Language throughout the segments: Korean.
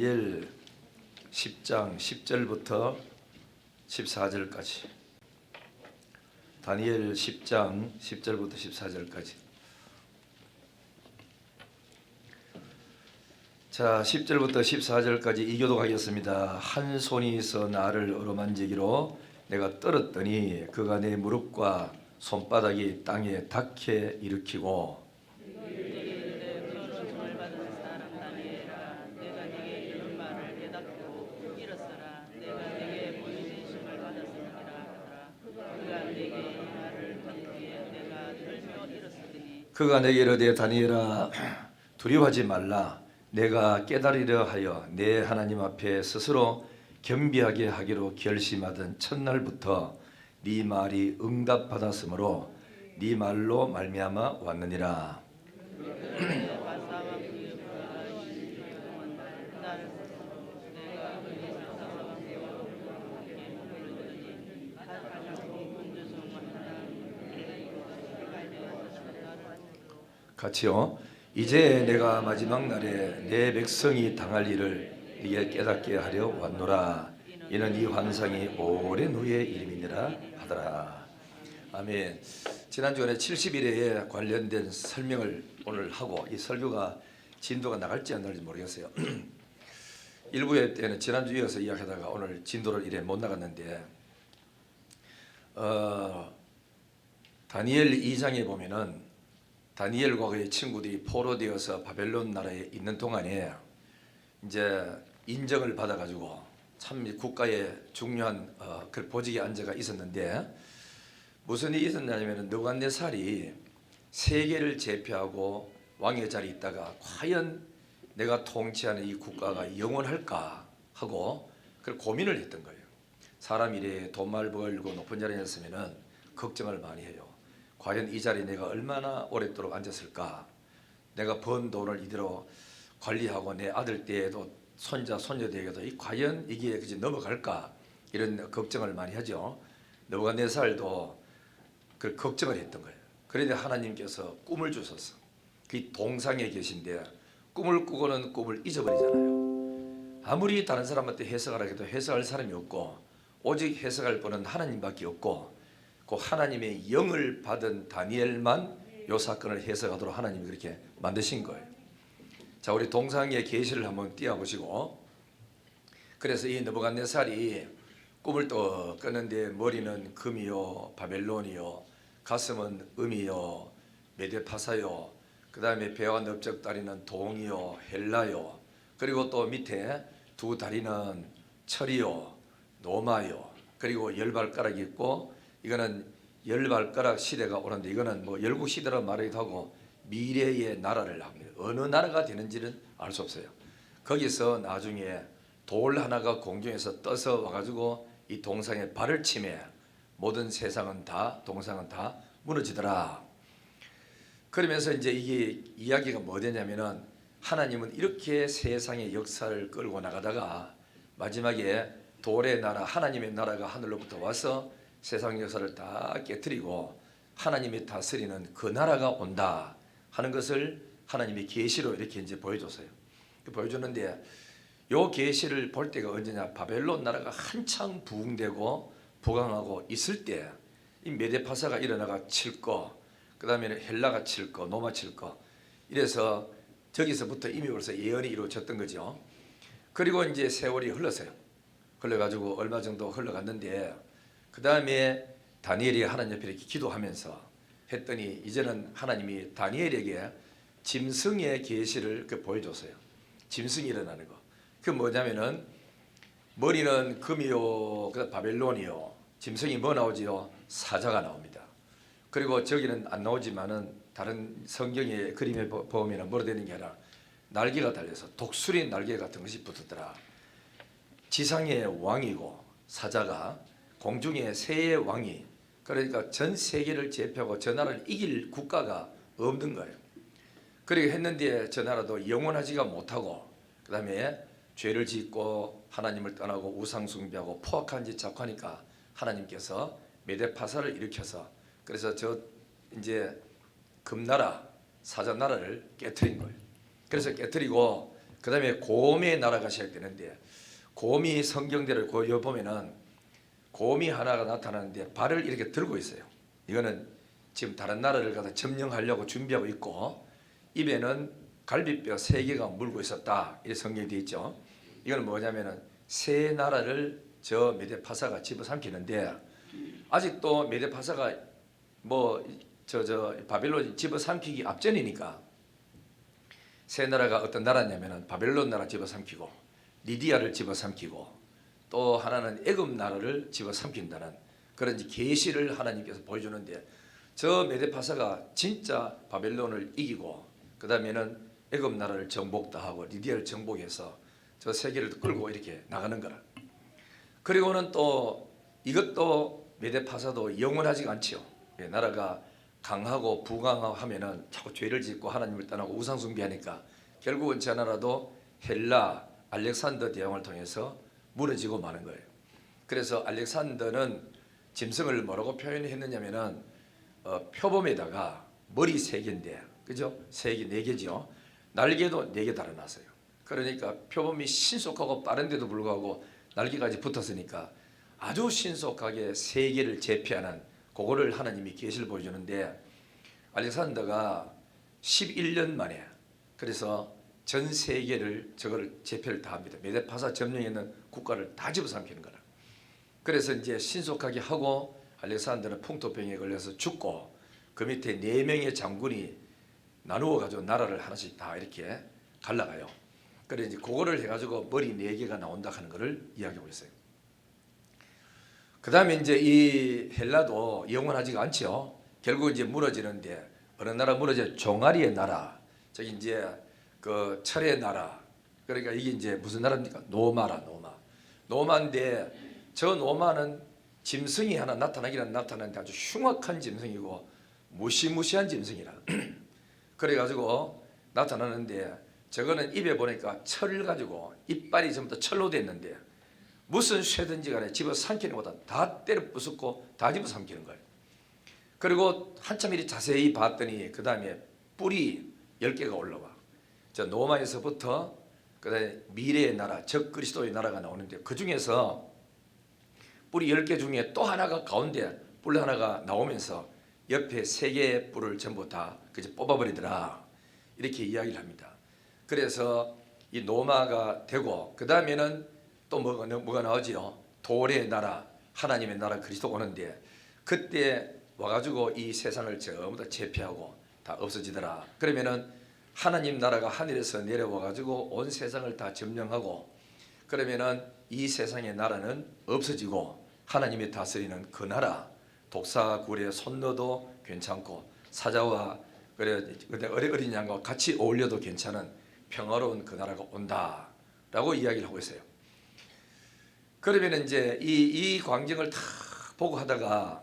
다니엘 10장 10절부터 14절까지. 다니엘 10장 10절부터 14절까지. 자, 10절부터 14절까지 이교독하겠습니다. 한 손이 있어 나를 어루만지기로 내가 떨었더니 그가 내 무릎과 손바닥이 땅에 닿게 일으키고 그가 내게 이르되 다니엘아 두려워하지 말라. 내가 깨달으려 하여 내 하나님 앞에 스스로 겸비하게 하기로 결심하던 첫날부터 네 말이 응답받았으므로 네 말로 말미암아 왔느니라. 같이요. 이제 내가 마지막 날에 내 백성이 당할 일을 네게 깨닫게 하려 왔노라. 이는 이 환상이 오랜 후의 일임이니라 하더라. 아멘. 지난주에 70일에 관련된 설명을 오늘 하고, 이 설교가 진도가 나갈지 안 나갈지 모르겠어요. 일부회 때는 지난주 이어서 이야기하다가 오늘 진도를 이래 못 나갔는데, 다니엘 2장에 보면은 다니엘과 그의 친구들이 포로되어서 바벨론 나라에 있는 동안에 이제 인정을 받아가지고 참 국가의 중요한 그 보직에 앉아가 있었는데, 무슨 일이 있었냐면 느부갓네살이 세계를 제패하고 왕의 자리에 있다가 과연 내가 통치하는 이 국가가 영원할까 하고 그 고민을 했던 거예요. 사람 일에 돈말 벌고 높은 자리에 있으면은 걱정을 많이 해요. 과연 이 자리에 내가 얼마나 오랫도록 앉았을까? 내가 번 돈을 이대로 관리하고 내 아들 때에도 손자 손녀 때에도 과연 이게 그지 넘어갈까? 이런 걱정을 많이 하죠. 느부갓네살도 그 걱정을 했던 거예요. 그런데 하나님께서 꿈을 주셨어. 그 동상에 계신데 꿈을 꾸고는 꿈을 잊어버리잖아요. 아무리 다른 사람한테 해석하라 해도 해석할 사람이 없고 오직 해석할 분은 하나님밖에 없고, 그 하나님의 영을 받은 다니엘만 이 사건을 해석하도록 하나님이 그렇게 만드신 거예요. 자, 우리 동상의 계시를 한번 띄워보시고, 그래서 이 느부갓네살이 꿈을 또 꿨는데 머리는 금이요 바벨론이요, 가슴은 음이요 메데파사요, 그 다음에 배와 넓적 다리는 동이요 헬라요, 그리고 또 밑에 두 다리는 철이요 노마요, 그리고 열 발가락이 있고, 이거는 열 발가락 시대가 오는데 이거는 뭐 열국 시대라고 말하기도 하고 미래의 나라를 합니다. 어느 나라가 되는지는 알 수 없어요. 거기서 나중에 돌 하나가 공중에서 떠서 와가지고 이 동상에 발을 치매 모든 세상은 다 동상은 다 무너지더라. 그러면서 이제 이게 이야기가 뭐 되냐면은 하나님은 이렇게 세상의 역사를 끌고 나가다가 마지막에 돌의 나라 하나님의 나라가 하늘로부터 와서 세상 역사를 다 깨뜨리고 하나님이 다스리는 그 나라가 온다 하는 것을 하나님이 계시로 이렇게 이제 보여줬어요. 보여줬는데 요 계시를 볼 때가 언제냐? 바벨론 나라가 한창 부흥되고 부강하고 있을 때 이 메데파사가 일어나가 칠 거, 그 다음에 헬라가 칠 거, 노마 칠 거, 이래서 저기서부터 이미 벌써 예언이 이루어졌던 거죠. 그리고 이제 세월이 흘렀어요. 흘러가지고 얼마 정도 흘러갔는데, 그 다음에 다니엘이 하나님 옆에 이렇게 기도하면서 했더니 이제는 하나님이 다니엘에게 짐승의 계시를 보여줬어요. 짐승이 일어나는 거. 그 뭐냐면은 머리는 금이요, 그다음 바벨론이요. 짐승이 뭐 나오지요? 사자가 나옵니다. 그리고 저기는 안 나오지만은 다른 성경의 그림에 보면 뭐로 되는 게 아니라 날개가 달려서 독수리 날개 같은 것이 붙었더라. 지상의 왕이고 사자가 공중의 새의 왕이, 그러니까 전 세계를 제패하고 저 나라를 이길 국가가 없는 거예요. 그렇게 했는데 저 나라도 영원하지가 못하고, 그 다음에 죄를 짓고 하나님을 떠나고 우상 숭배하고 포악한 짓 자꾸 하니까 하나님께서 메데파사를 일으켜서 그래서 저 이제 금나라 사자 나라를 깨뜨린 거예요. 그래서 깨뜨리고 그다음에 곰의 나라가 시작되는데, 곰이 성경대로 여기 보면은 곰이 하나가 나타나는데 발을 이렇게 들고 있어요. 이거는 지금 다른 나라를 가서 점령하려고 준비하고 있고, 입에는 갈비뼈 3개가 물고 있었다, 이렇게 성경이 되어 있죠. 이건 뭐냐면은 새 나라를 저 메데파사가 집어삼키는데, 아직도 메데파사가 바벨론 집어삼키기 앞전이니까, 새 나라가 어떤 나라냐면은 바벨론 나라 집어삼키고, 리디아를 집어삼키고, 또 하나는 애굽 나라를 집어삼킨다는 그런 계시를 하나님께서 보여주는데, 저 메데파사가 진짜 바벨론을 이기고, 그 다음에는 애굽 나라를 정복도 하고 리디아를 정복해서 저 세계를 끌고 이렇게 나가는 거라. 그리고는 또 이것도 메데파사도 영원하지가 않지요. 나라가 강하고 부강하고 하면은 자꾸 죄를 짓고 하나님을 떠나고 우상 숭배하니까 결국은 저 나라도 헬라 알렉산더 대왕을 통해서 무너지고 마는 거예요. 그래서 알렉산더는 짐승을 뭐라고 표현했느냐면은 표범에다가 머리 3개인데, 그죠? 3개, 4개죠. 날개도 4개 달아놨어요. 그러니까 표범이 신속하고 빠른데도 불구하고 날개까지 붙었으니까 아주 신속하게 세계를 제패하는, 그거를 하나님이 계시를 보여주는데, 알렉산더가 11년 만에 그래서 전 세계를 저거를 제패를 다 합니다. 메데파사 점령에 있는 국가를 다 집어삼키는 거라. 그래서 이제 신속하게 하고 알렉산더는 풍토병에 걸려서 죽고, 그 밑에 4명의 장군이 나누어 가지고 나라를 하나씩 다 이렇게 갈라가요. 그래 이제 그거를 해가지고 머리 4개가 나온다 하는 것을 이야기하고 있어요. 그 다음에 이제 이 헬라도 영원하지가 않죠. 결국 이제 무너지는데, 어느 나라 무너져? 종아리의 나라. 저기 이제 그 철의 나라. 그러니까 이게 이제 무슨 나라입니까? 노마인데, 저 노마는 짐승이 하나 나타나기는 나타나는데 아주 흉악한 짐승이고 무시무시한 짐승이라. 그래가지고 나타나는데, 저거는 입에 보니까 철을 가지고 이빨이 전부 다 철로 됐는데, 무슨 쇠든지 간에 집어삼키는 것보다 다 때려 부수고 다 집어삼키는 거예요. 그리고 한참 이리 자세히 봤더니 그 다음에 뿔이 10개가 올라와. 저 노마에서부터 그 다음에 미래의 나라, 적 그리스도의 나라가 나오는데, 그 중에서 뿔이 10개 중에 또 하나가 가운데 뿔 하나가 나오면서 옆에 3개의 뿔을 전부 다 그저 뽑아버리더라, 이렇게 이야기를 합니다. 그래서 이 노마가 되고, 그 다음에는 또 뭐가 나오지요? 돌의 나라, 하나님의 나라 그리스도가 오는데, 그때 와가지고 이 세상을 전부 다 제패하고 다 없어지더라. 그러면은 하나님 나라가 하늘에서 내려와가지고 온 세상을 다 점령하고, 그러면은 이 세상의 나라는 없어지고 하나님이 다스리는 그 나라, 독사굴에 손 넣어도 괜찮고 사자와 어린 양과 같이 어울려도 괜찮은 평화로운 그 나라가 온다라고 이야기를 하고 있어요. 그러면 이제 이 광경을 다 보고 하다가,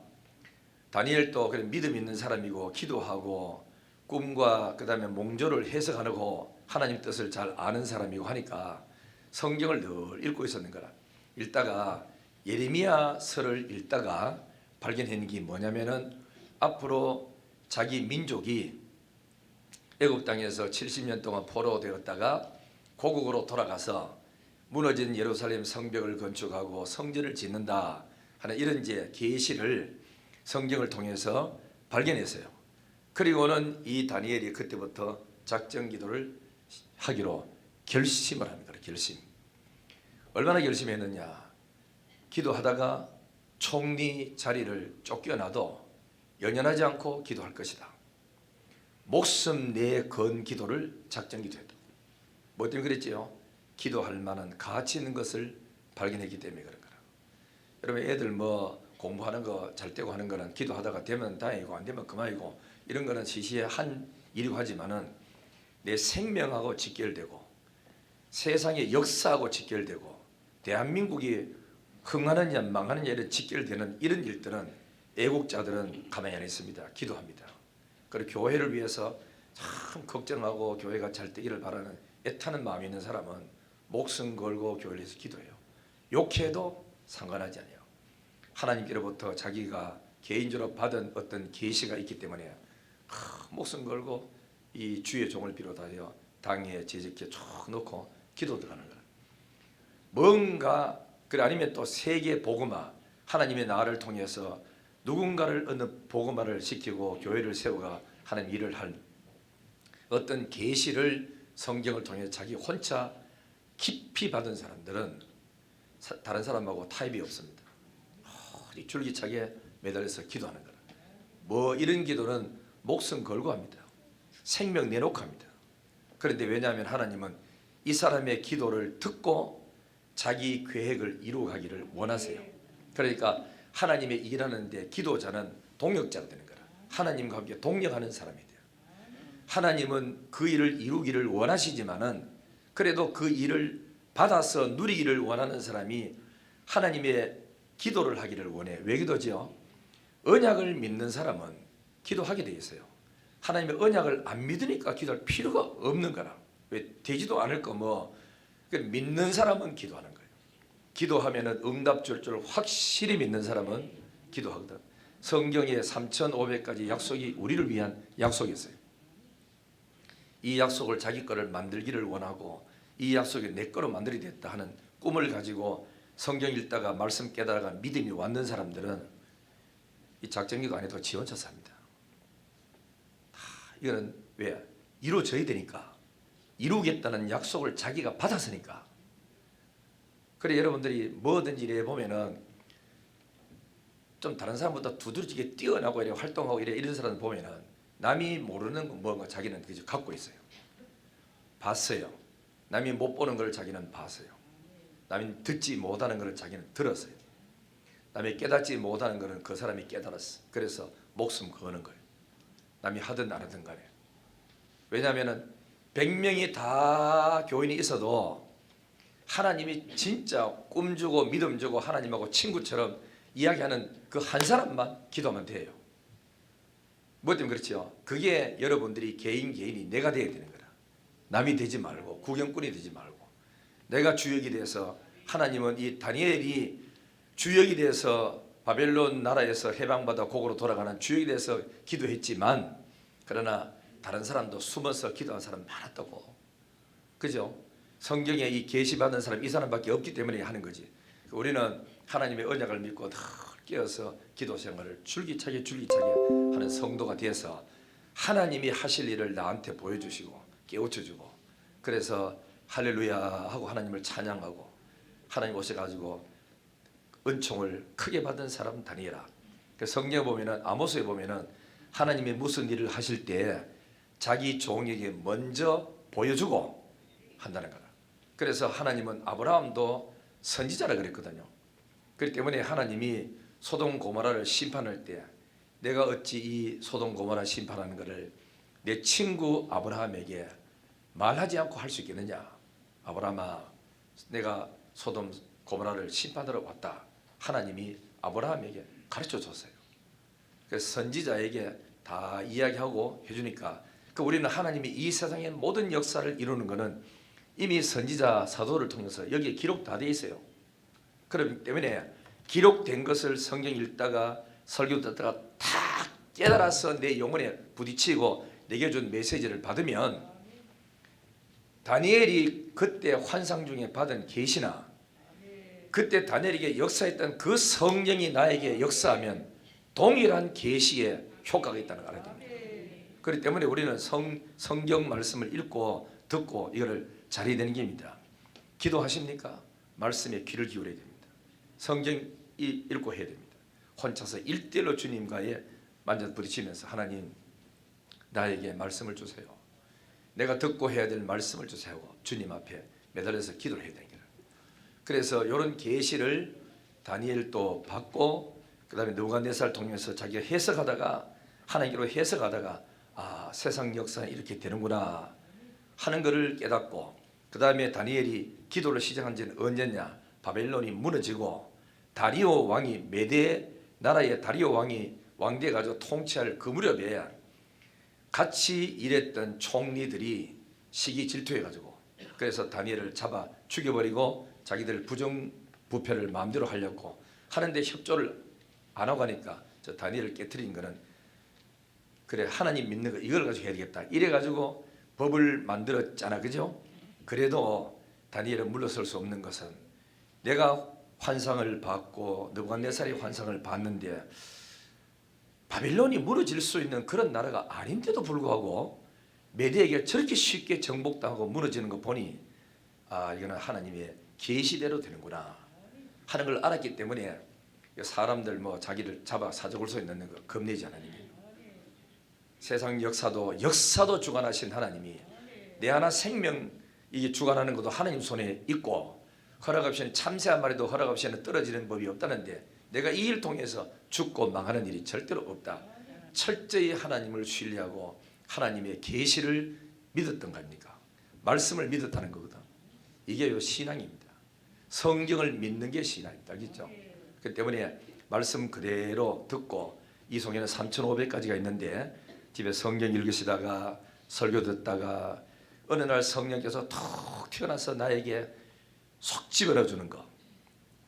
다니엘도 그래 믿음 있는 사람이고 기도하고 꿈과 그 다음에 몽조를 해석하고 하나님 뜻을 잘 아는 사람이고 하니까 성경을 늘 읽고 있었는 거라. 읽다가 예레미야서를 읽다가 발견한 게 뭐냐면은, 앞으로 자기 민족이 애굽 땅에서 70년 동안 포로되었다가 고국으로 돌아가서 무너진 예루살렘 성벽을 건축하고 성전을 짓는다 하는 이런 이제 계시를 성경을 통해서 발견했어요. 그리고는 이 다니엘이 그때부터 작정 기도를 하기로 결심을 합니다. 결심. 얼마나 결심했느냐? 기도하다가 총리 자리를 쫓겨나도 연연하지 않고 기도할 것이다. 목숨 내에 건 기도를 작정 기도했다. 뭐 때문에 그랬지요? 기도할 만한 가치 있는 것을 발견했기 때문에 그런 거라. 여러분, 애들 뭐 공부하는 거 잘 되고 하는 거는 기도하다가 되면 다행이고 안 되면 그만이고, 이런 거는 시시한 일이고 하지만은 내 생명하고 직결되고 세상의 역사하고 직결되고 대한민국이 흥하느냐 망하느냐 이런 직결되는 이런 일들은 애국자들은 가만히 안 있습니다. 기도합니다. 그리고 교회를 위해서 참 걱정하고 교회가 잘 되기를 바라는 애타는 마음이 있는 사람은 목숨 걸고 교회를 위해서 기도해요. 욕해도 상관하지 않아요. 하나님께로부터 자기가 개인적으로 받은 어떤 계시가 있기 때문에 목숨 걸고 이 주의 종을 비롯하여 당에 제적기에 쭉 넣고 기도 들어가는 거야. 뭔가 그래 아니면 또 세계 복음화 하나님의 나라를 통해서 누군가를 어느 복음화를 시키고 교회를 세우가 하는 일을 할 어떤 계시를 성경을 통해 자기 혼자 깊이 받은 사람들은 다른 사람하고 타협이 없습니다. 줄기차게 매달려서 기도하는 거라. 뭐 이런 기도는 목숨 걸고 합니다. 생명 내놓고 합니다. 그런데 왜냐하면 하나님은 이 사람의 기도를 듣고 자기 계획을 이루어가기를 원하세요. 그러니까 하나님의 일하는데 기도자는 동역자가 되는 거라. 하나님과 함께 동역하는 사람이 돼요. 하나님은 그 일을 이루기를 원하시지만은 그래도 그 일을 받아서 누리기를 원하는 사람이 하나님의 기도를 하기를 원해. 왜 기도지요? 언약을 믿는 사람은 기도하게 돼 있어요. 하나님의 언약을 안 믿으니까 기도할 필요가 없는 거라. 왜 되지도 않을 거 뭐. 믿는 사람은 기도하는 거예요. 기도하면은 응답 줄 줄 확실히 믿는 사람은 기도하거든. 성경에 3,500가지 약속이 우리를 위한 약속이었어요. 이 약속을 자기 거를 만들기를 원하고 이 약속이 내 거로 만들이 됐다 하는 꿈을 가지고 성경 읽다가 말씀 깨달아가 믿음이 왔는 사람들은 이 작정기도 안 해도 지 혼자 삽니다. 이거는 왜? 이루어져야 되니까. 이루겠다는 약속을 자기가 받았으니까. 그래 여러분들이 뭐든지 이래 보면은 좀 다른 사람보다 두드러지게 뛰어나고 이래 활동하고 이런 사람 보면은 남이 모르는 뭔가 자기는 갖고 있어요. 봤어요. 남이 못 보는 걸 자기는 봤어요. 남이 듣지 못하는 걸 자기는 들었어요. 남이 깨닫지 못하는 것은 그 사람이 깨달았어. 그래서 목숨 거는 거예요. 남이 하든 안 하든 간에. 왜냐하면 100명이 다 교인이 있어도 하나님이 진짜 꿈 주고 믿음 주고 하나님하고 친구처럼 이야기하는 그 한 사람만 기도하면 돼요. 뭐 때문에 그렇죠? 그게 여러분들이 개인이 내가 되어야 되는 거라. 남이 되지 말고 구경꾼이 되지 말고 내가 주역이 돼서 하나님은 이 다니엘이 주역이 돼서 바벨론 나라에서 해방받아 고국으로 돌아가는 주역이 돼서 기도했지만 그러나 다른 사람도 숨어서 기도한 사람 많았다고. 그죠? 성경에 이 계시받은 사람 이 사람밖에 없기 때문에 하는 거지. 우리는 하나님의 언약을 믿고 늘 깨어서 기도 생활을 줄기차게 하는 성도가 돼서 하나님이 하실 일을 나한테 보여주시고 깨우쳐주고 그래서 할렐루야 하고 하나님을 찬양하고 하나님 오셔가지고 은총을 크게 받은 사람 다니엘아. 성경에 보면은 아모스에 보면은 하나님이 무슨 일을 하실 때 자기 종에게 먼저 보여주고 한다는 거다. 그래서 하나님은 아브라함도 선지자라 그랬거든요. 그렇기 때문에 하나님이 소돔 고모라를 심판할 때 내가 어찌 이 소돔 고모라 심판하는 것을 내 친구 아브라함에게 말하지 않고 할 수 있겠느냐. 아브라함아 내가 소돔 고모라를 심판하러 왔다. 하나님이 아브라함에게 가르쳐 줬어요. 그래서 선지자에게 다 이야기하고 해주니까 우리는 하나님이 이 세상의 모든 역사를 이루는 것은 이미 선지자 사도를 통해서 여기에 기록 다 되어 있어요. 그렇기 때문에 기록된 것을 성경 읽다가 설교 듣다가 다 깨달아서 내 영혼에 부딪히고 내게 준 메시지를 받으면 다니엘이 그때 환상 중에 받은 계시나 그때 다니엘에게 역사했던 그 성령이 나에게 역사하면 동일한 계시의 효과가 있다는 걸 알아야 됩니다. 그렇기 때문에 우리는 성경 말씀을 읽고 듣고 이거를 잘해야 되는 겁니다. 기도하십니까? 말씀에 귀를 기울여야 됩니다. 성경 읽고 해야 됩니다. 혼자서 1대1로 주님과의 만져 부딪히면서 하나님 나에게 말씀을 주세요. 내가 듣고 해야 될 말씀을 주세요. 주님 앞에 매달려서 기도를 해야 되는 거예요. 그래서 이런 계시를 다니엘도 받고 그 다음에 느부갓네살을 통해서 자기가 해석하다가 하나님께로 해석하다가 아 세상 역사는 이렇게 되는구나 하는 것을 깨닫고 그 다음에 다니엘이 기도를 시작한 지는 언제냐. 바벨론이 무너지고 다리오 왕이 메대 나라의 다리오 왕이 왕대 가지고 통치할 그 무렵에 같이 일했던 총리들이 시기 질투해가지고 그래서 다니엘을 잡아 죽여버리고 자기들 부정부패를 마음대로 하려고 하는데 협조를 안 하고 하니까 저 다니엘을 깨트린 거는 그래 하나님 믿는 거 이걸 가지고 해야 되겠다 이래가지고 법을 만들었잖아, 그죠? 그래도 다니엘은 물러설 수 없는 것은 내가 환상을 봤고 느부갓네살이 환상을 봤는데 바빌론이 무너질 수 있는 그런 나라가 아닌데도 불구하고 메대에게 저렇게 쉽게 정복당하고 무너지는 거 보니 이거는 하나님의 계시대로 되는구나 하는 걸 알았기 때문에 사람들 자기를 잡아 사족을 서 있는 거 겁내지 하나님이 세상 역사도 주관하신 하나님이 내 하나 생명 이게 주관하는 것도 하나님 손에 있고 허락 없이는 참새 한 마리도 허락 없이는 떨어지는 법이 없다는데 내가 이 일 통해서 죽고 망하는 일이 절대로 없다. 철저히 하나님을 신뢰하고 하나님의 계시를 믿었던 겁니까? 말씀을 믿었다는 거거든. 이게 신앙입니다. 성경을 믿는 게 신앙입니다. 알겠죠? 그 때문에 말씀 그대로 듣고 이 송에는 3,500가지가 있는데 집에 성경 읽으시다가 설교 듣다가 어느 날 성령께서 툭 튀어나와서 나에게 속 집어넣어주는 거,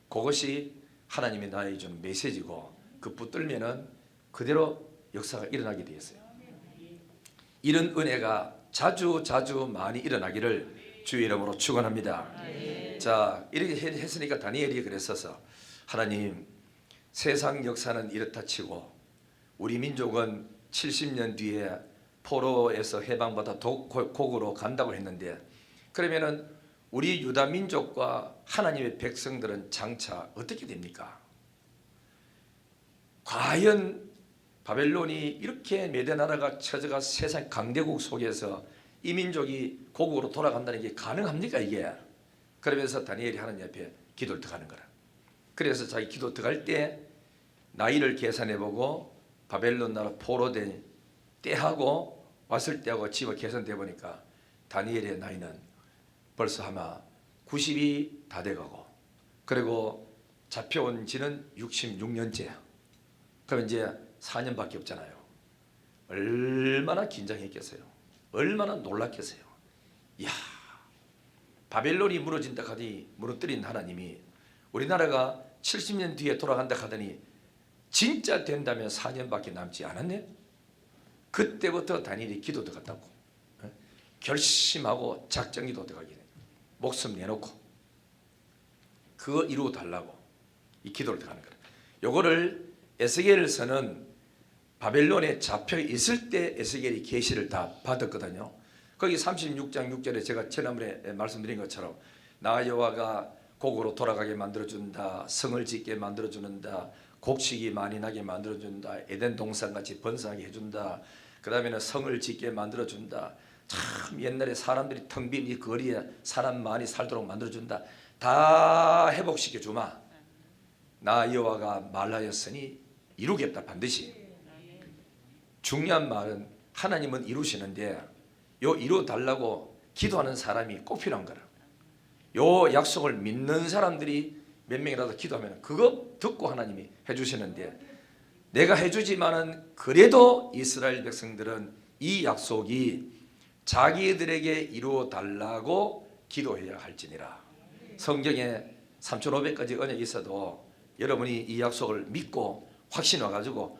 그것이 하나님이 나에게 주는 메시지고 그 붙들면은 그대로 역사가 일어나게 되었어요. 이런 은혜가 자주 많이 일어나기를 주의 이름으로 축원합니다. 자, 이렇게 했으니까 다니엘이 그랬어서 하나님 세상 역사는 이렇다 치고 우리 민족은 70년 뒤에 포로에서 해방받아 고국으로 간다고 했는데 그러면은 우리 유다 민족과 하나님의 백성들은 장차 어떻게 됩니까? 과연 바벨론이 이렇게 메대 나라가 쳐져가 세상 강대국 속에서 이 민족이 고국으로 돌아간다는 게 가능합니까 이게? 그러면서 다니엘이 하나님 앞에 기도를 들어가는 거라. 그래서 자기 기도 들어갈 때 나이를 계산해보고 바벨론 나라 포로된 때하고 왔을 때하고 집어 계산돼 보니까 다니엘의 나이는 벌써 아마 90이 다 돼가고 그리고 잡혀온 지는 66년째야. 그럼 이제 4년밖에 없잖아요. 얼마나 긴장했겠어요. 얼마나 놀랐겠어요. 이야, 바벨론이 무너진다 하더니 무너뜨린 하나님이 우리나라가 70년 뒤에 돌아간다 하더니 진짜 된다면 4년밖에 남지 않았네. 그때부터 다니엘이 기도 들어갔다고. 결심하고 작정기도 들어가게 돼. 목숨 내놓고 그거 이루어 달라고 이 기도를 들어가는 거예요. 요거를 에스겔서는 바벨론에 잡혀 있을 때 에스겔이 계시를 다 받았거든요. 거기 36장 6절에 제가 지난번에 말씀드린 것처럼 나 여호와가 곡으로 돌아가게 만들어준다. 성을 짓게 만들어주는다. 곡식이 많이 나게 만들어준다. 에덴 동산같이 번성하게 해준다. 그 다음에는 성을 짓게 만들어준다. 참 옛날에 사람들이 텅 빈 이 거리에 사람 많이 살도록 만들어준다. 다 회복시켜 주마. 나 여호와가 말하였으니 이루겠다. 반드시. 중요한 말은 하나님은 이루시는데 요 이루 달라고 기도하는 사람이 꼭 필요한 거라. 요 약속을 믿는 사람들이 몇 명이라도 기도하면 그거 듣고 하나님이 해주시는데 내가 해주지만은 그래도 이스라엘 백성들은 이 약속이 자기들에게 이루어 달라고 기도해야 할지니라. 성경에 3,500가지 언약이 있어도 여러분이 이 약속을 믿고 확신 와가지고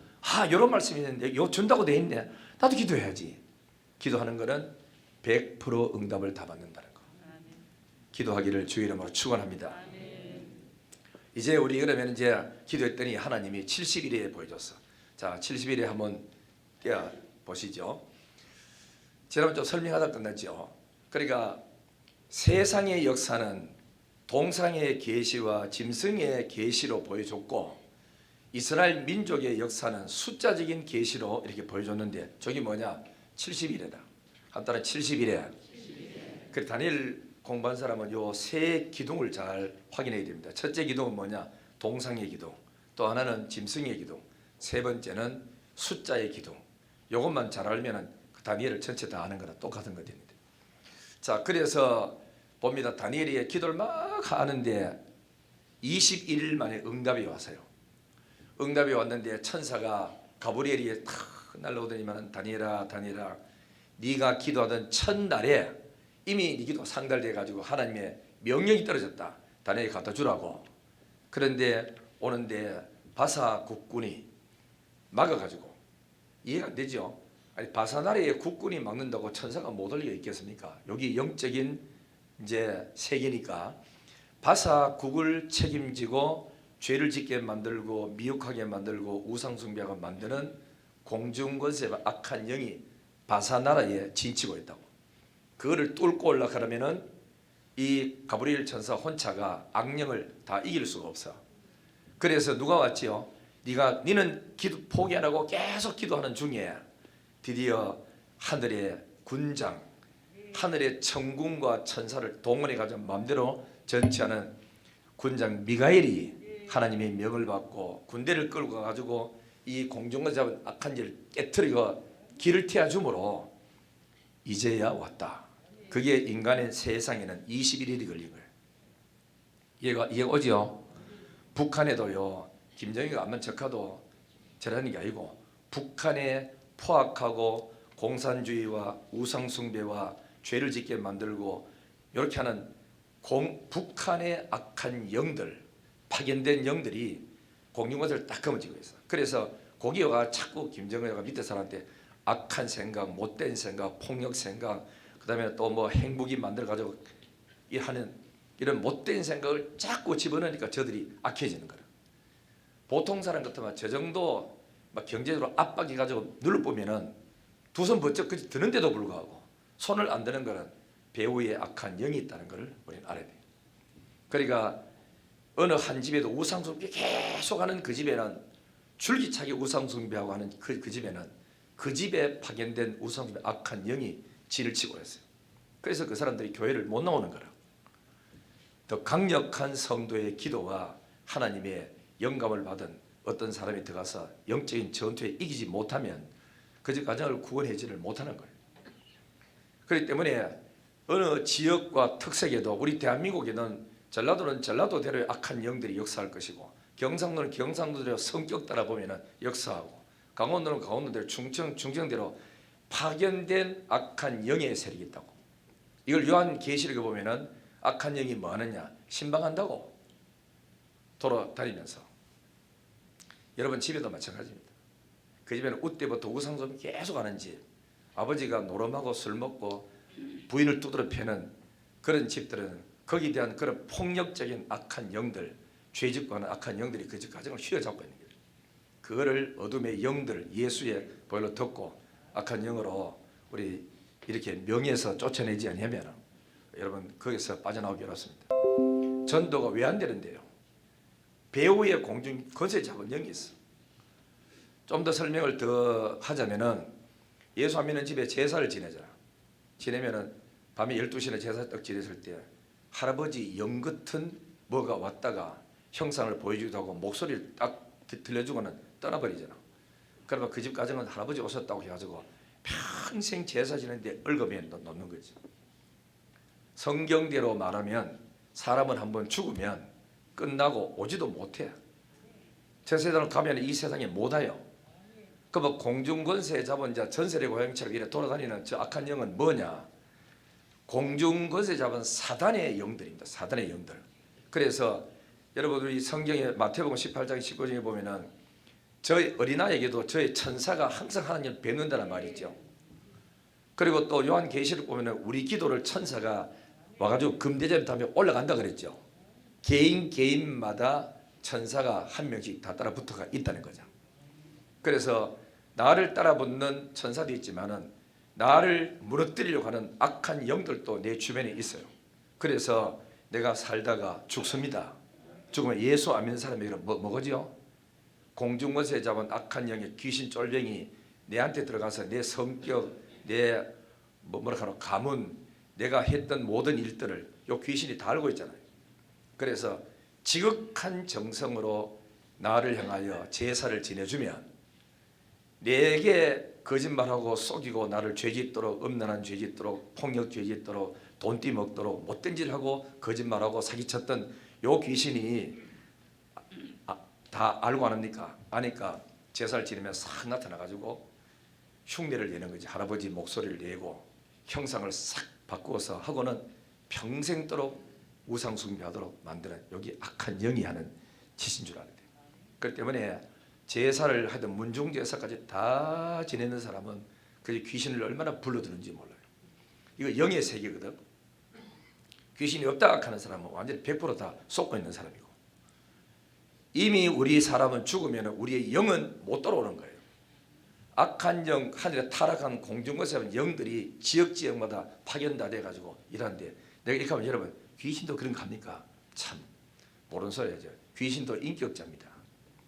이런 말씀이 있는데 이거 준다고 돼 있네. 나도 기도해야지. 기도하는 거는 100% 응답을 다 받는다는 거. 기도하기를 주의 이름으로 축원합니다. 이제 우리 그러면 이제 기도했더니 하나님이 70일에 보여줬어. 자, 70일에 한번 떼어 보시죠. 지난번 좀 설명하다 끝났죠. 그러니까 세상의 역사는 동상의 계시와 짐승의 계시로 보여줬고 이스라엘 민족의 역사는 숫자적인 계시로 이렇게 보여줬는데 저기 뭐냐? 70일이다. 한 달에 70일에. 그 다니엘 공부한 사람은 요 세 기둥을 잘 확인해야 됩니다. 첫째 기둥은 뭐냐? 동상의 기둥. 또 하나는 짐승의 기둥. 세 번째는 숫자의 기둥. 요것만 잘 알면은 다니엘을 전체 다 아는 거랑 똑같은 것입니다. 자, 그래서 봅니다. 다니엘이 기도를 막 하는데 21일 만에 응답이 왔어요. 응답이 왔는데 천사가 가브리엘이 탁 날라오더니만 다니엘아 네가 기도하던 첫날에 이미 네 기도가 상달돼 가지고 하나님의 명령이 떨어졌다. 다니엘이 갖다 주라고. 그런데 오는데 바사 국군이 막아가지고 이해가 안 되죠. 아니 바사나라의 국군이 막는다고 천사가 못 올려 있겠습니까? 여기 영적인 이제 세계니까 바사국을 책임지고 죄를 짓게 만들고 미혹하게 만들고 우상숭배하게 만드는 공중권세 악한 영이 바사나라에 진치고 있다고. 그거를 뚫고 올라가려면은 이 가브리엘 천사 혼자가 악령을 다 이길 수가 없어. 그래서 누가 왔지요? 니는 기도 포기 안 하고 계속 기도하는 중에 드디어 하늘의 군장, 하늘의 천군과 천사를 동원해 가지고 마음대로 전치하는 군장 미가엘이 하나님의 명을 받고 군대를 끌고 가지고 이 공중을 잡은 악한 일을 깨트리고 길을 트여줌으로 이제야 왔다. 그게 인간의 세상에는 21일이 걸린 거예요. 이해가 오죠? 북한에도요, 김정일이가 안만 척하도 저라는 게 아니고 북한에 포악하고 공산주의와 우상숭배와 죄를 짓게 만들고 이렇게 하는 북한의 악한 영들, 파견된 영들이 공중권세를 딱 거머쥐고 있어. 그래서 고기가 자꾸 김정은이가 밑에 사람한테 악한 생각, 못된 생각, 폭력 생각, 그 다음에 또 뭐 행복이 만들어가지고 하는 이런 못된 생각을 자꾸 집어넣으니까 저들이 악해지는 거야. 보통 사람 같으면 저 정도 막 경제적으로 압박이 가지고 눌러보면은 두 손 번쩍 드는데도 불구하고 손을 안 드는 거는 배후에 악한 영이 있다는 것을 우리는 알아야 돼요. 그러니까 어느 한 집에도 우상숭배 계속하는 그 집에는 줄기차게 우상숭배하고 하는 그 집에는 그 집에 파견된 우상숭배 악한 영이 진을 치고 있어요. 그래서 그 사람들이 교회를 못 나오는 거라. 더 강력한 성도의 기도와 하나님의 영감을 받은 어떤 사람이 들어가서 영적인 전투에 이기지 못하면 그 집 가정을 구원하지를 못하는 거예요. 그렇기 때문에 어느 지역과 특색에도 우리 대한민국에는 전라도는 전라도대로의 악한 영들이 역사할 것이고 경상도는 경상도대로 성격 따라 보면 역사하고 강원도는 강원도대로 충청대로 파견된 악한 영의 세력이 있다고. 이걸 요한계시록에 보면 악한 영이 뭐 하느냐? 신방한다고 돌아다니면서. 여러분 집에도 마찬가지입니다. 그 집에는 우때부터 우상숭배 계속 하는 집, 아버지가 노름하고 술 먹고 부인을 두드려 패는 그런 집들은 거기에 대한 그런 폭력적인 악한 영들, 죄짓고 하는 악한 영들이 그 집 가정을 휘어잡고 있는 거예요. 그거를 어둠의 영들 예수의 보혈로 덮고 악한 영으로 우리 이렇게 명예에서 쫓아내지 않으면 여러분 거기서 빠져나오기 어렵습니다. 전도가 왜 안 되는데요? 배후의 공중 거세 잡은 영이 있어. 좀 더 설명을 더 하자면은 예수 안 믿는 집에 제사를 지내잖아. 지내면은 밤에 12시에 제사 딱 지냈을 때 할아버지 영 같은 뭐가 왔다가 형상을 보여주기도 하고 목소리를 딱 들려주고는 떠나버리잖아. 그러면 그 집 가정은 할아버지 오셨다고 해가지고 평생 제사 지내는데 얼금에 놓는 거지. 성경대로 말하면 사람은 한번 죽으면 끝나고 오지도 못해. 저 세상을 가면 이 세상에 못 와요. 그럼 공중권세 잡은 자 전세례 고향처럼 이래 돌아다니는 저 악한 영은 뭐냐? 공중권세 잡은 사단의 영들입니다. 사단의 영들. 그래서 여러분들이 성경에 마태복음 18장 19장에 보면은 저희 어린아이에게도 저희 천사가 항상 하나님을 뵙는다는 말이 있죠. 그리고 또 요한계시록 보면은 우리 기도를 천사가 와가지고 금대접에 타면 올라간다 그랬죠. 개인마다 천사가 한 명씩 다 따라 붙어가 있다는 거죠. 그래서 나를 따라붙는 천사도 있지만은 나를 무너뜨리려고 하는 악한 영들도 내 주변에 있어요. 그래서 내가 살다가 죽습니다. 죽으면 예수 안 믿는 사람이 뭐지요? 공중권세 잡은 악한 영의 귀신 쫄병이 내한테 들어가서 내 성격, 내 가문, 내가 했던 모든 일들을 요 귀신이 다 알고 있잖아요. 그래서 지극한 정성으로 나를 향하여 제사를 지내주면 내게 거짓말하고 속이고 나를 죄짓도록 음란한 죄짓도록 폭력 죄짓도록 돈띠 먹도록 못된 짓을 하고 거짓말하고 사기쳤던 요 귀신이 다 알고 안 합니까? 아니까 제사를 지내면 싹 나타나가지고 흉내를 내는 거지. 할아버지 목소리를 내고 형상을 싹 바꾸어서 하고는 평생도록 우상숭배하도록 만드는 여기 악한 영이 하는 짓인 줄 알아야 돼요. 그렇기 때문에 제사를 하든 문중제사까지 다 지내는 사람은 그 귀신을 얼마나 불러드는지 몰라요. 이거 영의 세계거든. 귀신이 없다 하는 사람은 완전히 100%다 속고 있는 사람이고, 이미 우리 사람은 죽으면 우리의 영은 못 돌아오는 거예요. 악한 영, 하늘에 타락한 공중권세 영들이 지역마다 파견다 돼가지고 일하는데, 내가 이렇게 하면 여러분, 귀신도 그런 거 합니까? 참 모르는 소리죠. 귀신도 인격자입니다.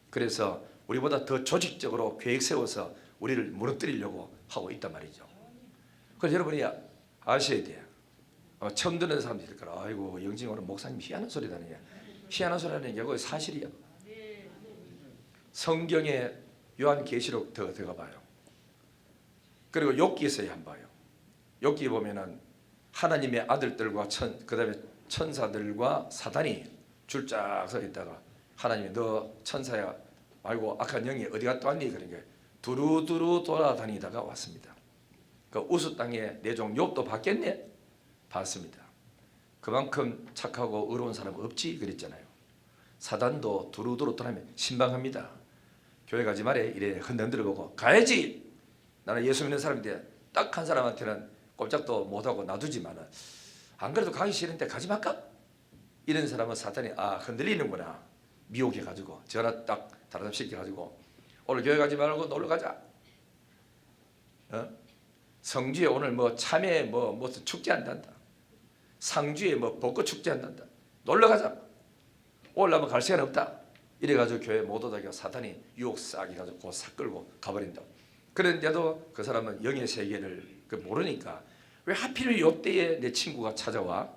그래서 우리보다 더 조직적으로 계획 세워서 우리를 무너뜨리려고 하고 있단 말이죠. 그래서 여러분이 아셔야 돼요. 처음 듣는 사람들이 있을까라, 아이고 영진이 오늘 목사님 희한한 소리 하는 게, 희한한 소리 하는 게 그거 사실이야. 성경에 요한계시록 들어가 봐요. 그리고 욥기에서 한번 봐요. 욥기 보면은 하나님의 아들들과 그다음에 천사들과 사단이 줄짝 서 있다가, 하나님이 너 천사야 말고 악한 영이 어디 갔다 왔니? 그런 게 두루두루 돌아다니다가 왔습니다. 그 우스 땅에 내 종 욥도 봤겠네? 봤습니다. 그만큼 착하고 의로운 사람 없지 그랬잖아요. 사단도 두루두루 돌아다니면 신방합니다. 교회 가지 말에 이래 흔들어 보고 가야지. 나는 예수 믿는 사람인데 딱 한 사람한테는 꼼짝도 못하고 놔두지만, 안 그래도 가기 싫은데 가지 말까? 이런 사람은 사탄이 흔들리는구나 미혹해가지고 전화 딱 다른 시켜가지고 오늘 교회 가지 말고 놀러 가자. 성주에 오늘 뭐 참외 무슨 축제 한단다. 상주에 뭐 벚꽃 축제 한단다. 놀러 가자. 올라면 갈 시간 없다. 이래가지고 교회 못 오다가 사탄이 유혹 싹 해가지고 싹 끌고 가버린다. 그런데도 그 사람은 영의 세계를 모르니까, 왜 하필 요때에 내 친구가 찾아와?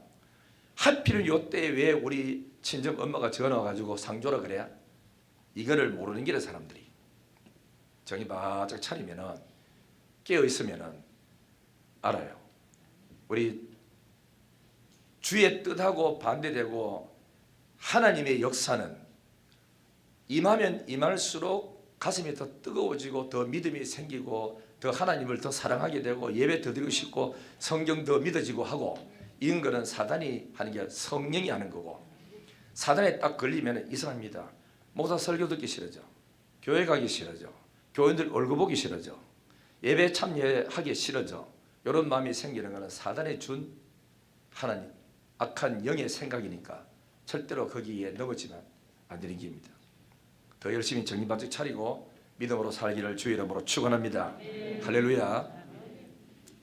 하필 요때에 왜 우리 친정 엄마가 전화 와가지고 상조라 그래? 이거를 모르는 게래. 사람들이 정이 바짝 차리면은, 깨어있으면은 알아요. 우리 주의 뜻하고 반대되고 하나님의 역사는 임하면 임할수록 가슴이 더 뜨거워지고 더 믿음이 생기고 더 하나님을 더 사랑하게 되고 예배 더 드리고 싶고 성경 더 믿어지고 하고, 이런 거는 사단이 하는 게 성령이 하는 거고, 사단에 딱 걸리면 이상합니다. 목사 설교 듣기 싫어져, 교회 가기 싫어져, 교인들 얼굴 보기 싫어져, 예배 참여하기 싫어져. 이런 마음이 생기는 것은 사단이 준 하나님 악한 영의 생각이니까 절대로 거기에 넘어지면 안 되는 길입니다. 더 열심히 정신 바짝 차리고 믿음으로 살기를 주의 이름으로 축원합니다. 할렐루야.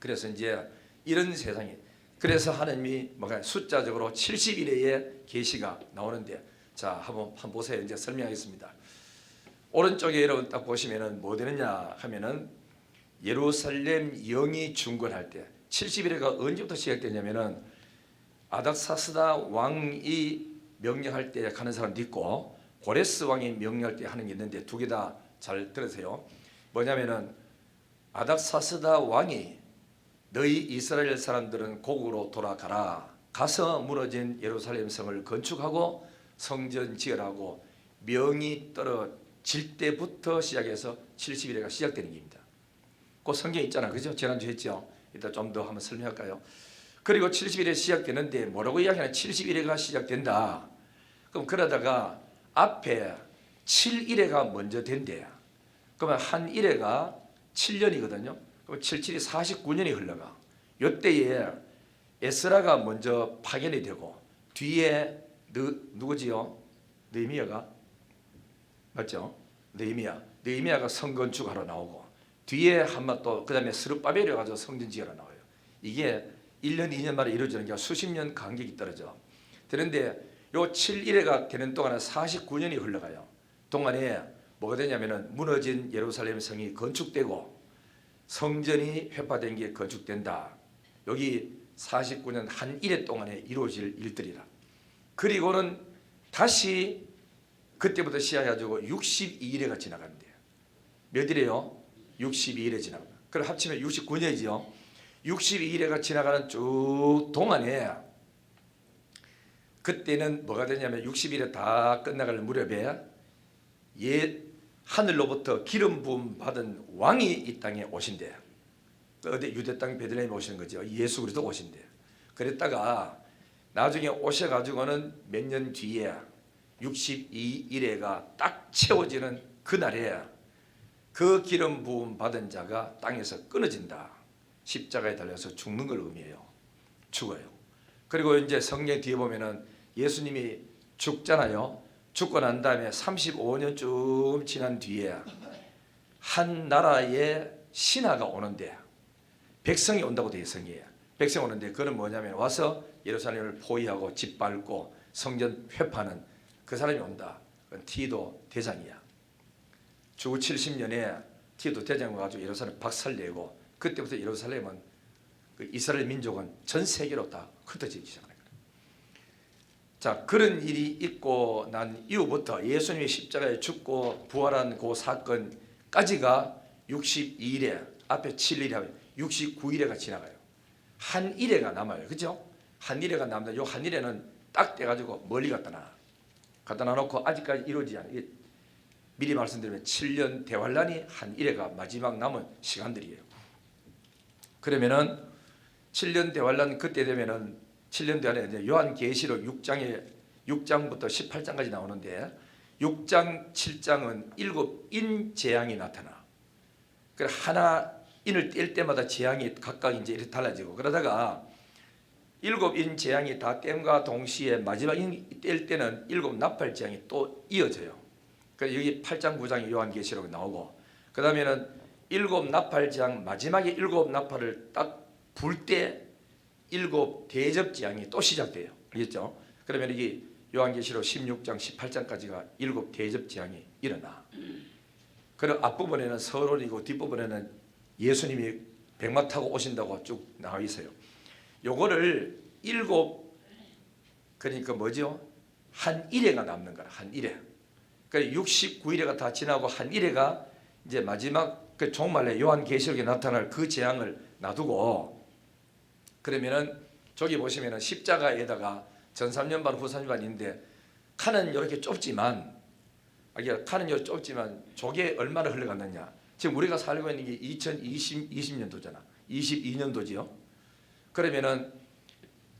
그래서 이제 이런 세상이, 그래서 하나님이 숫자적으로 70일의 계시가 나오는데, 자 한번 보세요. 이제 설명하겠습니다. 오른쪽에 여러분 딱 보시면은 뭐 되느냐 하면은, 예루살렘 영이 중건할 때 70일회가 언제부터 시작되냐면은 아닥사스다 왕이 명령할 때 하는 사람도 있고 고레스 왕이 명령할 때 하는 게 있는데, 두 개 다 잘 들으세요. 뭐냐면은 아닥사스다 왕이 너희 이스라엘 사람들은 고국으로 돌아가라, 가서 무너진 예루살렘 성을 건축하고 성전 지으라고 명이 떨어질 때부터 시작해서 70일회가 시작되는 겁니다. 그 성경에 있잖아, 그죠? 지난주 했죠. 이따 좀 더 한번 설명할까요? 그리고 70일회 시작되는데 뭐라고 이야기하냐? 70일회가 시작된다. 그럼 그러다가 앞에 7일회가 먼저 된대요. 그러면 한 일회가 7년이거든요. 그럼 77이 49년이 흘러가. 이때에 에스라가 먼저 파견이 되고, 뒤에 누구지요? 느헤미야가 맞죠? 느헤미야가 성건축하러 나오고, 뒤에 한번 또 그 다음에 스룹바벨이 가지고 성전지하러 나와요. 이게 1년 2년 만에 이루어지는 게 수십 년 간격이 떨어져. 그런데 요 7일회가 되는 동안에 49년이 흘러가요. 동안에 뭐가 되냐면은 무너진 예루살렘 성이 건축되고 성전이 회파된 게 건축된다. 여기 49년 한 일회 동안에 이루어질 일들이라. 그리고는 다시 그때부터 시작해가지고 62일회가 지나간대요. 몇 일이에요? 62일회 지나간다. 그럼 합치면 69년이죠. 62일회가 지나가는 쭉 동안에, 그때는 뭐가 되냐면 60일에 다 끝나갈 무렵에 하늘로부터 기름 부음 받은 왕이 이 땅에 오신대요. 어디 유대 땅 베들레헴에 오시는 거죠. 예수 그리스도 오신대요. 그랬다가 나중에 오셔가지고는 몇 년 뒤에 62일회가 딱 채워지는 그날에 그 기름 부음 받은 자가 땅에서 끊어진다. 십자가에 달려서 죽는 걸 의미해요. 죽어요. 그리고 이제 성경 뒤에 보면은 예수님이 죽잖아요. 죽고 난 다음에 35년쯤 지난 뒤에 한 나라의 신하가 오는데, 백성이 온다고 되어 성경이에요. 백성이 오는데 그는 뭐냐면 와서 예루살렘을 포위하고 짓밟고 성전 회파하는 그 사람이 온다. 그건 티도 대장이야. 주후 70년에 티도 대장이 와가지고 예루살렘 박살내고, 그때부터 예루살렘은 그 이스라엘 민족은 전 세계로 다 흩어지기 시작합니다. 자, 그런 일이 있고 난 이후부터 예수님이 십자가에 죽고 부활한 그 사건까지가 62일에, 앞에 7일이 하면 69일에가 지나가요. 한 일회가 남아요. 그죠? 한 일회가 남는데 요 한 일회는 딱 떼가지고 멀리 갖다 놔놓고 아직까지 이루어지지 않아요. 미리 말씀드리면 7년 대환란이 한 일회가 마지막 남은 시간들이에요. 그러면은 7년 대환란 그때 되면은 7년 대환란에 요한계시록 6장부터 18장까지 나오는데 6장 7장은 7인 재앙이 나타나. 그 하나 인을 뗄 때마다 재앙이 각각 이제 이렇게 달라지고, 그러다가 7인 재앙이 다 땜과 동시에 마지막 인 뗄 때는 7 나팔 재앙이 또 이어져요. 그래서 여기 8장 9장이 요한계시록에 나오고, 그 다음에는 7 나팔 재앙 마지막에 7 나팔을 딱 불 때 7 대접 재앙이 또 시작돼요. 알겠죠? 그러면 이게 요한계시록 16장 18장까지가 7 대접 재앙이 일어나. 그리고 앞부분에는 서론이고 뒷부분에는 예수님이 백마 타고 오신다고 쭉 나와 있어요. 요거를 7, 그러니까 뭐죠? 한 일회가 남는 거라. 한 일회. 그러니까 69일회가 다 지나고 한 일회가 이제 마지막 그 종말에 요한계시록에 나타날 그 재앙을 놔두고, 그러면은 저기 보시면은 십자가에다가 전 3년반 후 3년반 있는데 칸은 이렇게 좁지만, 칸은 이렇게 좁지만 저게 얼마나 흘러갔느냐. 지금 우리가 살고 있는 게 2020년도잖아. 22년도지요. 그러면은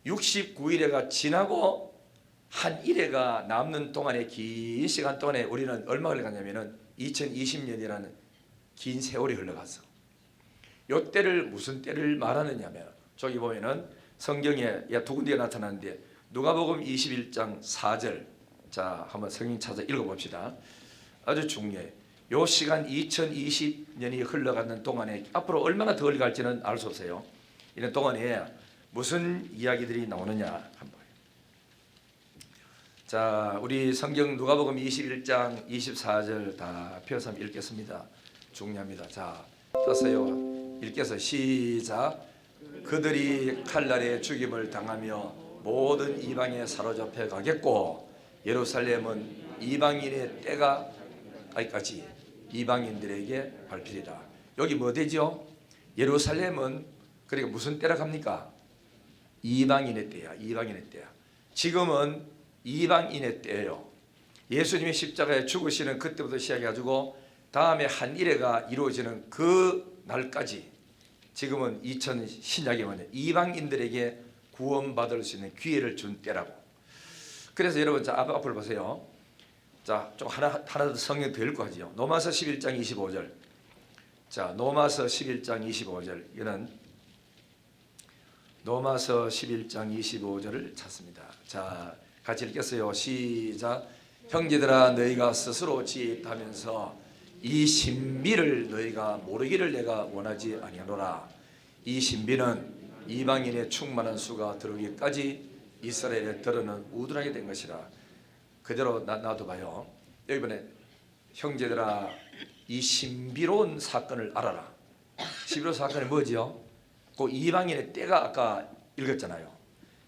69일회가 지나고 한 일회가 남는 동안에 긴 시간 동안에 우리는 얼마 흘러갔냐면은 2020년이라는 긴 세월이 흘러갔어. 요 때를 무슨 때를 말하느냐면 저기 보면은 성경에 두 군데가 나타나는데 누가복음 21장 4절. 자, 한번 성경 찾아 읽어봅시다. 아주 중요해. 요 시간 2020년이 흘러가는 동안에 앞으로 얼마나 더 흘러갈지는 알 수 없어요. 이런 동안에 무슨 이야기들이 나오느냐 한번. 자, 우리 성경 누가복음 21장 24절 다 펴서 한번 읽겠습니다. 중요합니다. 자, 떴어요. 읽겠어요. 시작. 그들이 칼날에 죽임을 당하며 모든 이방에 사로잡혀 가겠고 예루살렘은 이방인의 때가 아직까지 이방인들에게 밟히리라. 여기 뭐 되죠? 예루살렘은 그러니까 무슨 때라 합니까? 이방인의 때야. 이방인의 때야. 지금은 이방인의 때예요. 예수님이 십자가에 죽으시는 그때부터 시작해가지고 다음에 한 일회가 이루어지는 그 날까지 지금은 2000 신약에 뭐냐 이방인들에게 구원받을 수 있는 기회를 준 때라고. 그래서 여러분 자 앞을 보세요. 자, 좀 하나 더 성경 더 읽고 하지요. 로마서 11장 25절. 자, 로마서 11장 25절. 이거는 로마서 11장 25절을 찾습니다. 자, 같이 읽겠어요. 시작. 형제들아 너희가 스스로 지혜하면서 이 신비를 너희가 모르기를 내가 원하지 아니하노라. 이 신비는 이방인의 충만한 수가 들어오기까지 이스라엘에 들어는 우둔하게 된 것이라. 그대로 놔둬봐요. 여기 보내 형제들아 이 신비로운 사건을 알아라. 신비로운 사건이 뭐지요? 그 이방인의 때가 아까 읽었잖아요.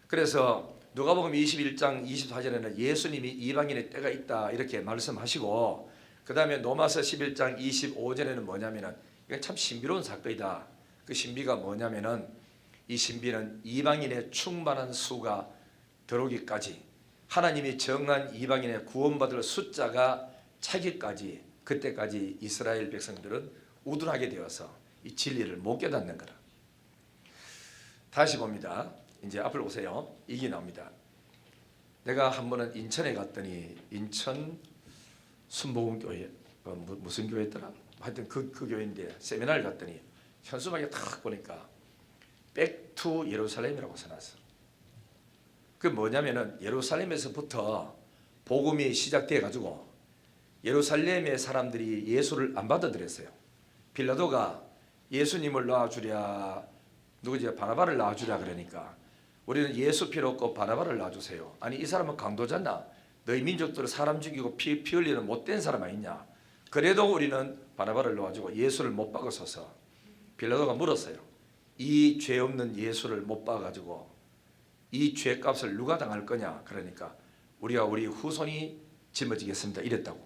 그래서 누가복음 21장 24절에는 예수님이 이방인의 때가 있다 이렇게 말씀하시고, 그 다음에 로마서 11장 25절에는 뭐냐면은 이건 참 신비로운 사건이다. 그 신비가 뭐냐면은 이 신비는 이방인의 충만한 수가 들어오기까지 하나님이 정한 이방인의 구원받을 숫자가 차기까지, 그때까지 이스라엘 백성들은 우둔하게 되어서 이 진리를 못 깨닫는 거라. 다시 봅니다. 이제 앞을 보세요. 이게 나옵니다. 내가 한 번은 인천에 갔더니 인천 순복음교회 무슨 교회였더라? 하여튼 그 교회인데 세미나를 갔더니 현수막에 딱 보니까 Back to 예루살렘이라고 써놨어. 그 뭐냐면은 예루살렘에서부터 복음이 시작돼 가지고 예루살렘의 사람들이 예수를 안 받아들였어요. 빌라도가 예수님을 놔주랴, 누구지, 바나바를 놔주랴 그러니까 우리는 예수 필요 없고 바나바를 놔주세요. 아니 이 사람은 강도잖아. 너희 민족들을 사람 죽이고 피 흘리는 못된 사람 아니냐. 그래도 우리는 바나바를 놔주고 예수를 못 박아서서 빌라도가 물었어요. 이 죄 없는 예수를 못 박아가지고 이 죄값을 누가 당할 거냐. 그러니까 우리가 우리 후손이 짊어지겠습니다 이랬다고.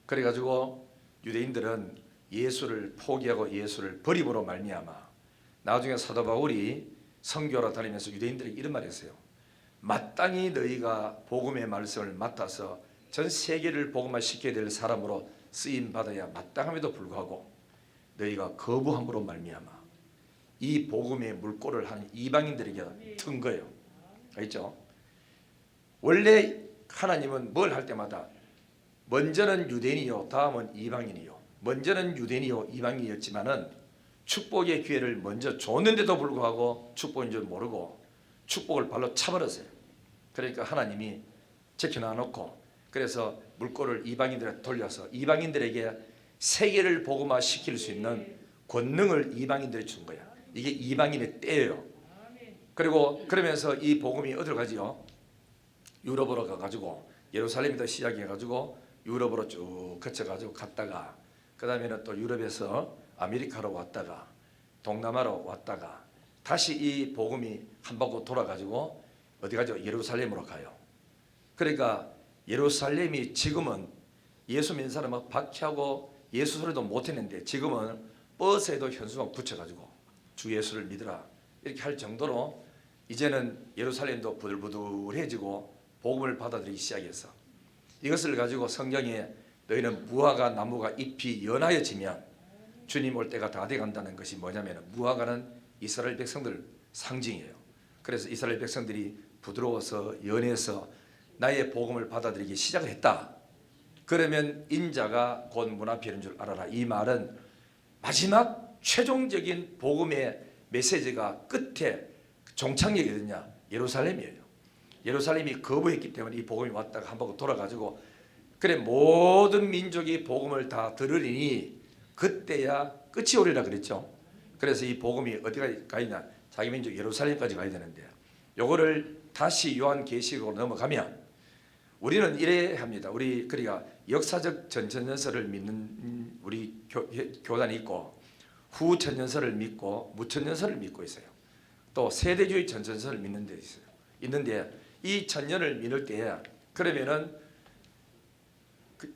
그래가지고 유대인들은 예수를 포기하고 예수를 버림으로 말미암아 나중에 사도 바울이 선교하러 다니면서 유대인들에게 이런 말을 했어요. 마땅히 너희가 복음의 말씀을 맡아서 전 세계를 복음화시켜야 될 사람으로 쓰임받아야 마땅함에도 불구하고 너희가 거부함으로 말미암아 이 복음의 물꼬를 하는 이방인들에게 튼 거예요. 알겠죠? 원래 하나님은 뭘 할 때마다 먼저는 유대인이요 다음은 이방인이요, 먼저는 유대인이요 이방인이었지만은 축복의 기회를 먼저 줬는데도 불구하고 축복인 줄 모르고 축복을 발로 차버렸어요. 그러니까 하나님이 지켜놔놓고 그래서 물꼬를 이방인들한테 돌려서 이방인들에게 세계를 복음화시킬 수 있는 권능을 이방인들이 준 거야. 이게 이방인의 때예요. 그리고 그러면서 이 복음이 어디로 가지요? 유럽으로 가가지고 예루살렘부터 시작해가지고 유럽으로 쭉 거쳐가지고 갔다가 그 다음에는 또 유럽에서 아메리카로 왔다가 동남아로 왔다가 다시 이 복음이 한 바퀴 돌아가지고 어디 가죠? 예루살렘으로 가요. 그러니까 예루살렘이 지금은 예수 믿는 사람은 박해하고 예수 소리도 못했는데 지금은 버스에도 현수막 붙여가지고 주 예수를 믿으라 이렇게 할 정도로 이제는 예루살렘도 부들부들해지고 복음을 받아들이기 시작했어. 이것을 가지고 성경에 너희는 무화과 나무가 잎이 연하여지면 주님 올 때가 다 돼간다는 것이 뭐냐면 무화과는 이스라엘 백성들 상징이에요. 그래서 이스라엘 백성들이 부드러워서 연해서 나의 복음을 받아들이기 시작을 했다. 그러면 인자가 곧 문 앞에 있는 줄 알아라. 이 말은 마지막 최종적인 복음의 메시지가 끝에 종착역이 어디냐? 예루살렘이에요. 예루살렘이 거부했기 때문에 이 복음이 왔다가 한 번 돌아가지고 그래 모든 민족이 복음을 다 들으리니 그때야 끝이 오리라 그랬죠. 그래서 이 복음이 어디가 가 있냐? 자기 민족 예루살렘까지 가야 되는데 요거를 다시 요한계시록으로 넘어가면 우리는 이래 합니다. 우리 그러니까 역사적 전천연설을 믿는 우리 교단이 있고 후천연설을 믿고 무천연설을 믿고 있어요. 또 세대주의 전천연설을 믿는 데 있어요. 있는데 이 천년을 믿을 때 그러면은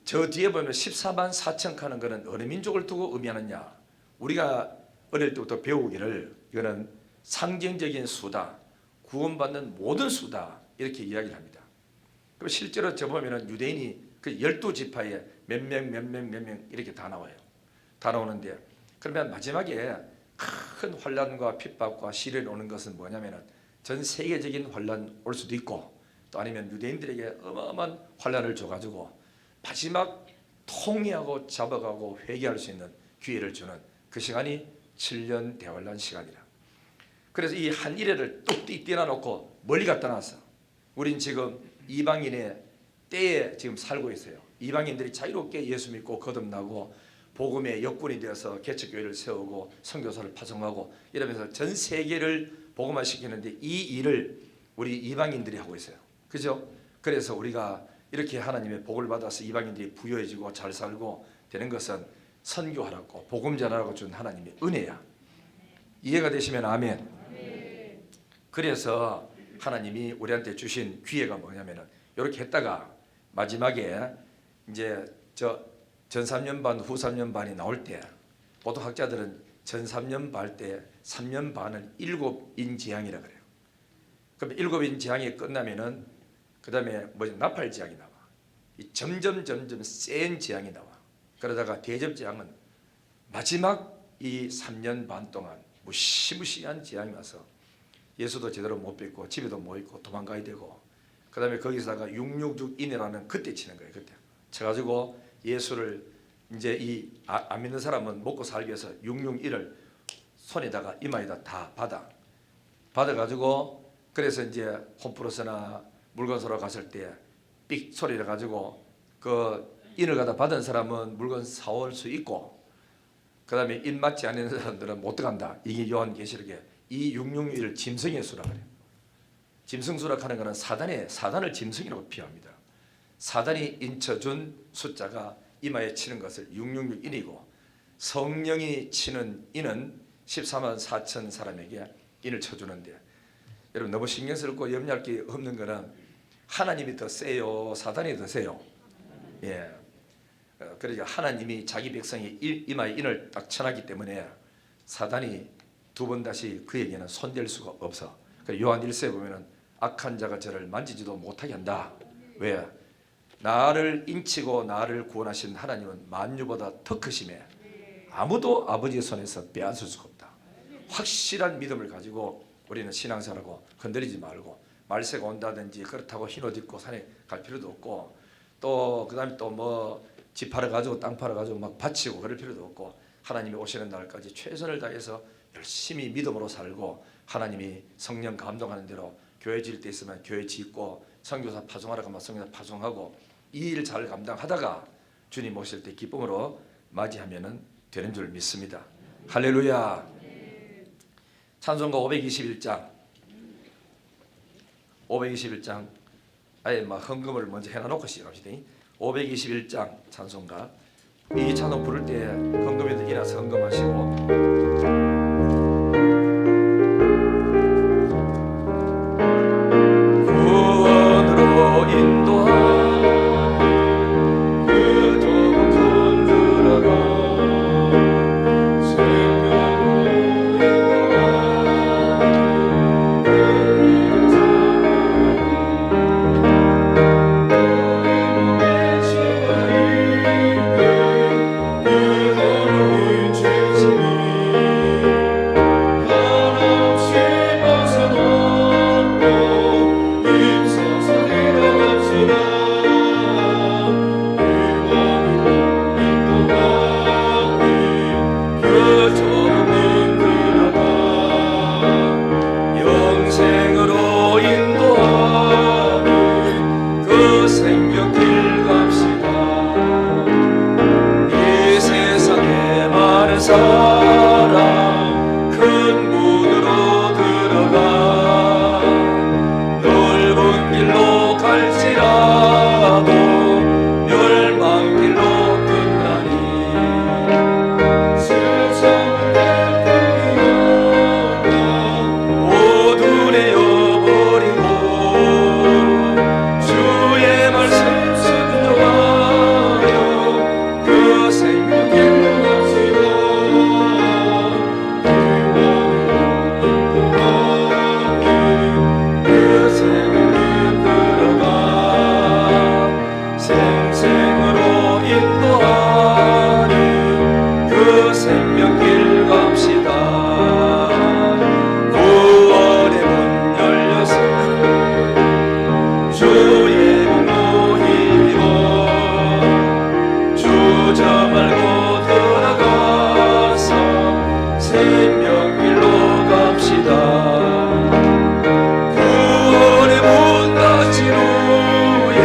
저 뒤에 보면 14만 4천 칸은 거는 어느 민족을 두고 의미하느냐? 우리가 어릴 때부터 배우기를 이거는 상징적인 수다, 구원받는 모든 수다 이렇게 이야기를 합니다. 그리고 실제로 저 보면은 유대인이 그 12지파에 몇 명 이렇게 다 나와요. 다 나오는데 그러면 마지막에 큰 환란과 핍박과 시련이 오는 것은 뭐냐면은 전 세계적인 환란 올 수도 있고 또 아니면 유대인들에게 어마어마한 환란을 줘가지고 마지막 통일하고 잡아가고 회개할 수 있는 기회를 주는 그 시간이 7년 대환란 시간이라. 그래서 이 한 일회를 뚝 띄어놓고 멀리 갖다 놨어. 우린 지금 이방인의 때에 지금 살고 있어요. 이방인들이 자유롭게 예수 믿고 거듭나고 복음의 역군이 되어서 개척교회를 세우고 선교사를 파송하고 이러면서 전 세계를 복음화시키는데 이 일을 우리 이방인들이 하고 있어요. 그죠? 그래서 우리가 이렇게 하나님의 복을 받아서 이방인들이 부유해지고 잘 살고 되는 것은 선교하라고 복음 전하라고 준 하나님의 은혜야. 이해가 되시면 아멘. 그래서 하나님이 우리한테 주신 기회가 뭐냐면은 이렇게 했다가 마지막에 이제 저 전 3년 반 후 3년 반이 나올 때 보통 학자들은 전 3년 반 때 3년 반은 7인 재앙이라 그래요. 그럼 7인 재앙이 끝나면은 그 다음에 뭐 나팔 재앙이 나와. 이 점점 센 재앙이 나와. 그러다가 대접 재앙은 마지막 이 3년 반 동안 무시무시한 재앙이 와서 예수도 제대로 못 뵙고 집에도 못 있고 도망가야 되고 그 다음에 거기서다가 666인이라는 그때 치는 거예요. 그때 쳐가지고 예수를 이제 이 안 믿는 사람은 먹고 살기 위해서 661을 손에다가 이마에다 다 받아가지고, 그래서 이제 홈플러스나 물건 사러 갔을 때 삑 소리를 가지고 그 인을 갖다 받은 사람은 물건 사올 수 있고, 그 다음에 인 맞지 않는 사람들은 못 들어간다. 이게 요한계시록에 이 661을 짐승의 수라 그래요. 짐승수라 하는 것은 사단을 짐승이라고 표현합니다. 사단이 인쳐준 숫자가 이마에 치는 것을 666인이고, 성령이 치는 인은 14만 4천 사람에게 인을 쳐주는데, 여러분 너무 신경스럽고 염려할 게 없는 것은 하나님이 더 세요, 사단이 더 세요? 예. 그러니까 하나님이 자기 백성이 이마에 인을 딱 쳐놨기 때문에 사단이 두 번 다시 그에게는 손댈 수가 없어. 요한 1서에 보면은 악한 자가 저를 만지지도 못하게 한다. 왜? 나를 인치고 나를 구원하신 하나님은 만유보다 더 크심에 아무도 아버지의 손에서 빼앗을 수가 없다. 확실한 믿음을 가지고 우리는 신앙생활하고 건드리지 말고, 말세가 온다든지 그렇다고 흰 옷 입고 산에 갈 필요도 없고, 또 그다음에 또 뭐 집 팔아 가지고 땅 팔아 가지고 막 바치고 그럴 필요도 없고, 하나님이 오시는 날까지 최선을 다해서 열심히 믿음으로 살고, 하나님이 성령 감동하는 대로 교회 지을 때 있으면 교회 짓고, 선교사 파송하라고 하면 선교사 파송하고, 이 일 잘 감당하다가 주님 오실 때 기쁨으로 맞이하면 되는 줄 믿습니다. 할렐루야. 찬송가 521장 아예 막 헌금을 먼저 해놔놓고 시작합시다. 521장 찬송가, 이 찬송 부를 때 헌금에도 일어나서 헌금하시고, 사랑 큰 문으로 들어가 넓은 길로 갈지라도 멸망길로 끝나니 세상을 내버리고 모두 내어버리고 주의 말씀 순종하여 그 생명길로 생명길 갑시다. 구원의 문 열렸으니 주의 공로 힘입어 주저 말고 들어가서 생명길로 갑시다. 구원의 문 닫힌 후에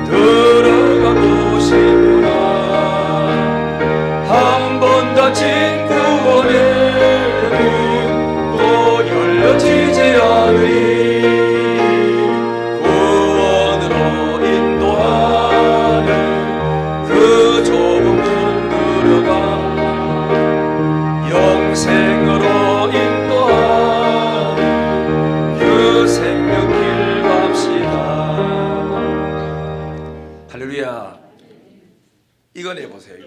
들어가고 싶구나. 닫힌 구원의 문 또 열려지지 않으리. 구원으로 인도하는 그 좁은 문 들어가 영생으로 인도하는 그 생명길 갑시다. 할렐루야. 이거 내보세요. 이거.